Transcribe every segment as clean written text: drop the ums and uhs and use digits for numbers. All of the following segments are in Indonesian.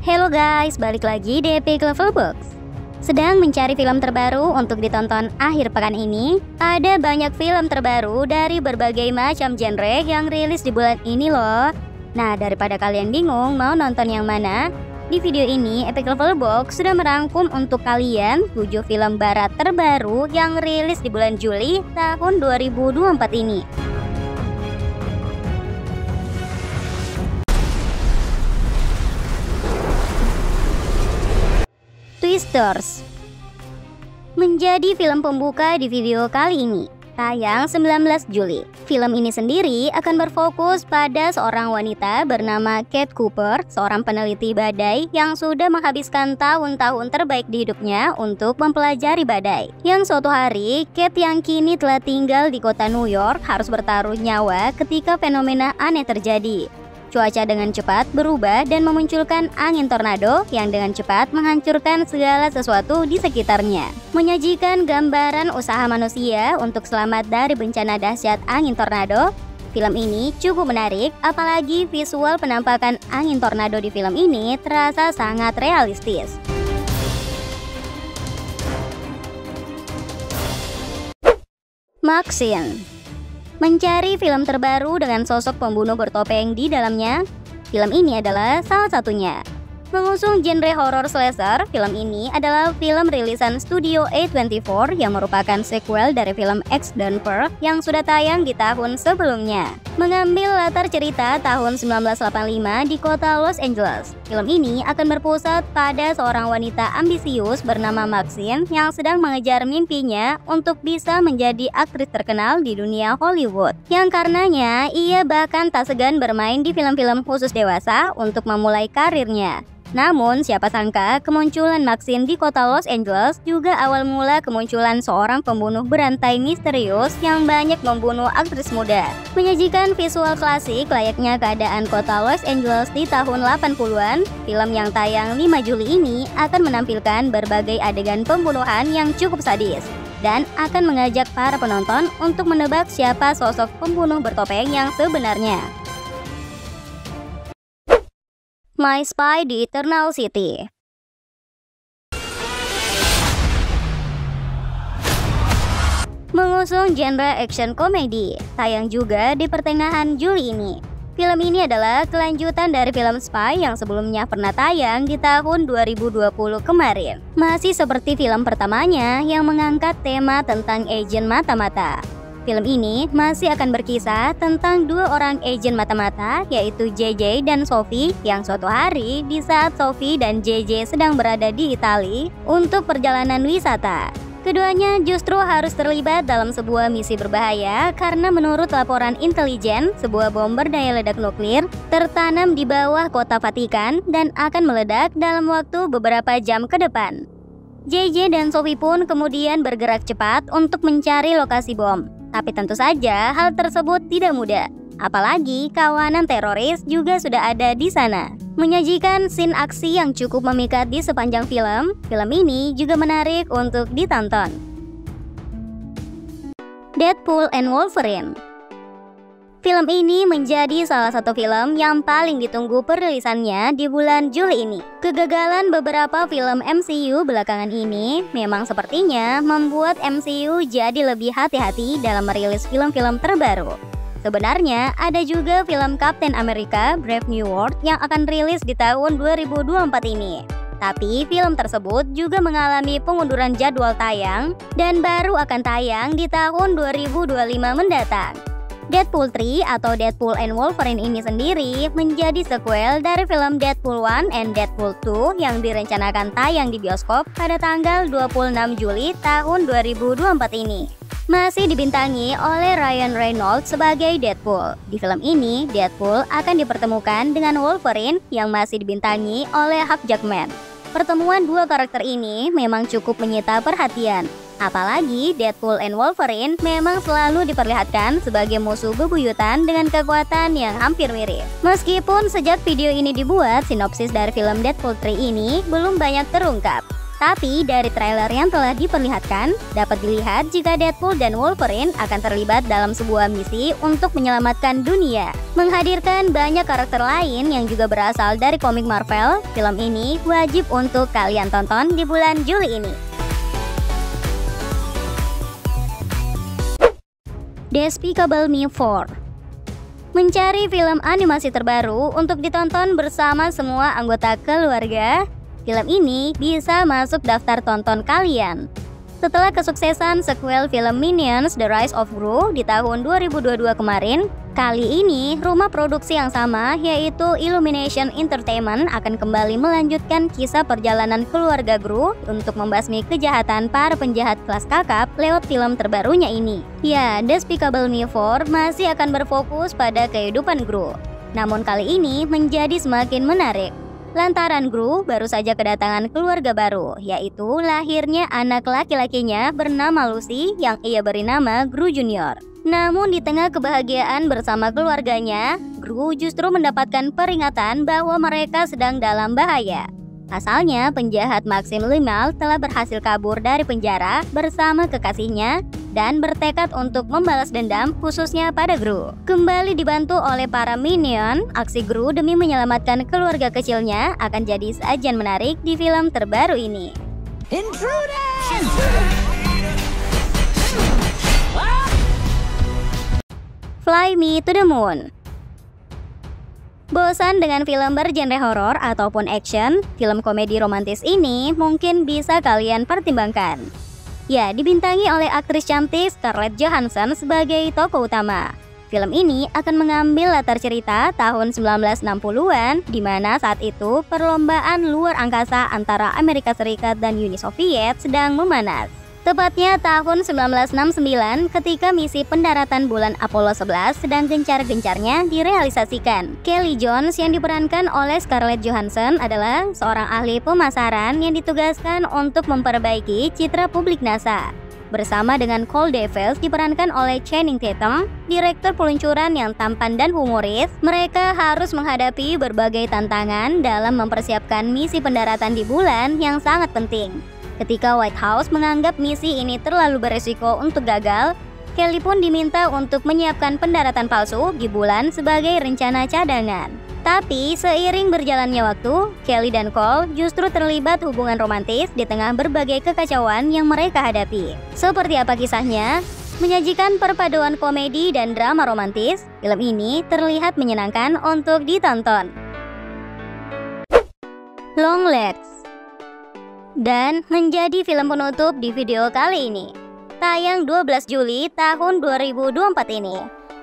Hello guys, balik lagi di Epic Level Box. Sedang mencari film terbaru untuk ditonton akhir pekan ini? Ada banyak film terbaru dari berbagai macam genre yang rilis di bulan ini loh. Nah, daripada kalian bingung mau nonton yang mana, di video ini Epic Level Box sudah merangkum untuk kalian 7 film barat terbaru yang rilis di bulan Juli tahun 2024 ini. Twisters menjadi film pembuka di video kali ini, tayang 19 Juli. Film ini sendiri akan berfokus pada seorang wanita bernama Kate Cooper, seorang peneliti badai yang sudah menghabiskan tahun-tahun terbaik di hidupnya untuk mempelajari badai. Yang suatu hari, Kate yang kini telah tinggal di kota New York harus bertaruh nyawa ketika fenomena aneh terjadi. Cuaca dengan cepat berubah dan memunculkan angin tornado yang dengan cepat menghancurkan segala sesuatu di sekitarnya. Menyajikan gambaran usaha manusia untuk selamat dari bencana dahsyat angin tornado, film ini cukup menarik, apalagi visual penampakan angin tornado di film ini terasa sangat realistis. Maxine mencari film terbaru dengan sosok pembunuh bertopeng di dalamnya. Film ini adalah salah satunya. Mengusung genre horror slasher, film ini adalah film rilisan studio A24 yang merupakan sequel dari film X Denver yang sudah tayang di tahun sebelumnya. Mengambil latar cerita tahun 1985 di kota Los Angeles, film ini akan berpusat pada seorang wanita ambisius bernama Maxine yang sedang mengejar mimpinya untuk bisa menjadi aktris terkenal di dunia Hollywood. Yang karenanya, ia bahkan tak segan bermain di film-film khusus dewasa untuk memulai karirnya. Namun, siapa sangka kemunculan Maxine di kota Los Angeles juga awal mula kemunculan seorang pembunuh berantai misterius yang banyak membunuh aktris muda. Menyajikan visual klasik layaknya keadaan kota Los Angeles di tahun 80-an, film yang tayang 5 Juli ini akan menampilkan berbagai adegan pembunuhan yang cukup sadis dan akan mengajak para penonton untuk menebak siapa sosok pembunuh bertopeng yang sebenarnya. My Spy di Eternal City. Mengusung genre action komedi, tayang juga di pertengahan Juli ini. Film ini adalah kelanjutan dari film Spy yang sebelumnya pernah tayang di tahun 2020 kemarin. Masih seperti film pertamanya yang mengangkat tema tentang agen mata-mata. Film ini masih akan berkisah tentang dua orang agen mata-mata, yaitu JJ dan Sophie, yang suatu hari di saat Sophie dan JJ sedang berada di Italia untuk perjalanan wisata. Keduanya justru harus terlibat dalam sebuah misi berbahaya karena menurut laporan intelijen, sebuah bom berdaya ledak nuklir tertanam di bawah kota Vatikan dan akan meledak dalam waktu beberapa jam ke depan. JJ dan Sophie pun kemudian bergerak cepat untuk mencari lokasi bom. Tapi tentu saja hal tersebut tidak mudah, apalagi kawanan teroris juga sudah ada di sana. Menyajikan scene aksi yang cukup memikat di sepanjang film, film ini juga menarik untuk ditonton. Deadpool and Wolverine. Film ini menjadi salah satu film yang paling ditunggu perilisannya di bulan Juli ini. Kegagalan beberapa film MCU belakangan ini memang sepertinya membuat MCU jadi lebih hati-hati dalam merilis film-film terbaru. Sebenarnya ada juga film Captain America Brave New World yang akan rilis di tahun 2024 ini. Tapi film tersebut juga mengalami pengunduran jadwal tayang dan baru akan tayang di tahun 2025 mendatang. Deadpool 3 atau Deadpool and Wolverine ini sendiri menjadi sequel dari film Deadpool 1 and Deadpool 2 yang direncanakan tayang di bioskop pada tanggal 26 Juli tahun 2024 ini. Masih dibintangi oleh Ryan Reynolds sebagai Deadpool. Di film ini, Deadpool akan dipertemukan dengan Wolverine yang masih dibintangi oleh Hugh Jackman. Pertemuan dua karakter ini memang cukup menyita perhatian. Apalagi Deadpool and Wolverine memang selalu diperlihatkan sebagai musuh bebuyutan dengan kekuatan yang hampir mirip. Meskipun sejak video ini dibuat, sinopsis dari film Deadpool 3 ini belum banyak terungkap. Tapi dari trailer yang telah diperlihatkan, dapat dilihat jika Deadpool dan Wolverine akan terlibat dalam sebuah misi untuk menyelamatkan dunia. Menghadirkan banyak karakter lain yang juga berasal dari komik Marvel, film ini wajib untuk kalian tonton di bulan Juli ini. Despicable Me 4. Mencari film animasi terbaru untuk ditonton bersama semua anggota keluarga, film ini bisa masuk daftar tonton kalian. Setelah kesuksesan sequel film Minions The Rise of Gru di tahun 2022 kemarin, kali ini rumah produksi yang sama yaitu Illumination Entertainment akan kembali melanjutkan kisah perjalanan keluarga Gru untuk membasmi kejahatan para penjahat kelas kakap lewat film terbarunya ini. Ya, Despicable Me 4 masih akan berfokus pada kehidupan Gru. Namun kali ini menjadi semakin menarik lantaran Gru baru saja kedatangan keluarga baru, yaitu lahirnya anak laki-lakinya bernama Lucy yang ia beri nama Gru Junior. Namun di tengah kebahagiaan bersama keluarganya, Gru justru mendapatkan peringatan bahwa mereka sedang dalam bahaya. Asalnya, penjahat Maxim Limal telah berhasil kabur dari penjara bersama kekasihnya dan bertekad untuk membalas dendam khususnya pada Gru. Kembali dibantu oleh para minion, aksi Gru demi menyelamatkan keluarga kecilnya akan jadi sajian menarik di film terbaru ini. Intruders! Fly Me to the Moon. Bosan dengan film bergenre horor ataupun action, film komedi romantis ini mungkin bisa kalian pertimbangkan. Ya, dibintangi oleh aktris cantik Scarlett Johansson sebagai tokoh utama. Film ini akan mengambil latar cerita tahun 1960-an, di mana saat itu perlombaan luar angkasa antara Amerika Serikat dan Uni Soviet sedang memanas. Tepatnya tahun 1969 ketika misi pendaratan bulan Apollo 11 sedang gencar-gencarnya direalisasikan. Kelly Jones yang diperankan oleh Scarlett Johansson adalah seorang ahli pemasaran yang ditugaskan untuk memperbaiki citra publik NASA. Bersama dengan Cole Davis diperankan oleh Channing Tatum, direktur peluncuran yang tampan dan humoris, mereka harus menghadapi berbagai tantangan dalam mempersiapkan misi pendaratan di bulan yang sangat penting. Ketika White House menganggap misi ini terlalu beresiko untuk gagal, Kelly pun diminta untuk menyiapkan pendaratan palsu di bulan sebagai rencana cadangan. Tapi seiring berjalannya waktu, Kelly dan Cole justru terlibat hubungan romantis di tengah berbagai kekacauan yang mereka hadapi. Seperti apa kisahnya? Menyajikan perpaduan komedi dan drama romantis, film ini terlihat menyenangkan untuk ditonton. Longlegs. Dan menjadi film penutup di video kali ini. Tayang 12 Juli tahun 2024 ini.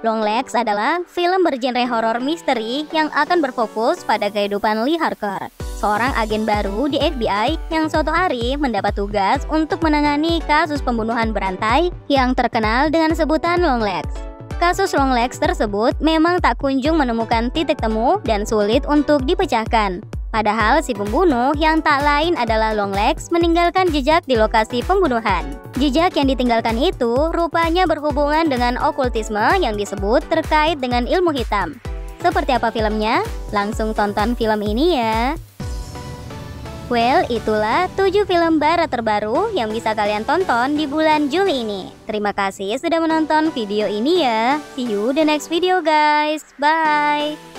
Longlegs adalah film bergenre horor misteri yang akan berfokus pada kehidupan Lee Harker, seorang agen baru di FBI yang suatu hari mendapat tugas untuk menangani kasus pembunuhan berantai yang terkenal dengan sebutan Longlegs. Kasus Longlegs tersebut memang tak kunjung menemukan titik temu dan sulit untuk dipecahkan. Padahal si pembunuh yang tak lain adalah Longlegs meninggalkan jejak di lokasi pembunuhan. Jejak yang ditinggalkan itu rupanya berhubungan dengan okultisme yang disebut terkait dengan ilmu hitam. Seperti apa filmnya? Langsung tonton film ini ya. Well, itulah 7 film barat terbaru yang bisa kalian tonton di bulan Juli ini. Terima kasih sudah menonton video ini ya. See you the next video guys. Bye.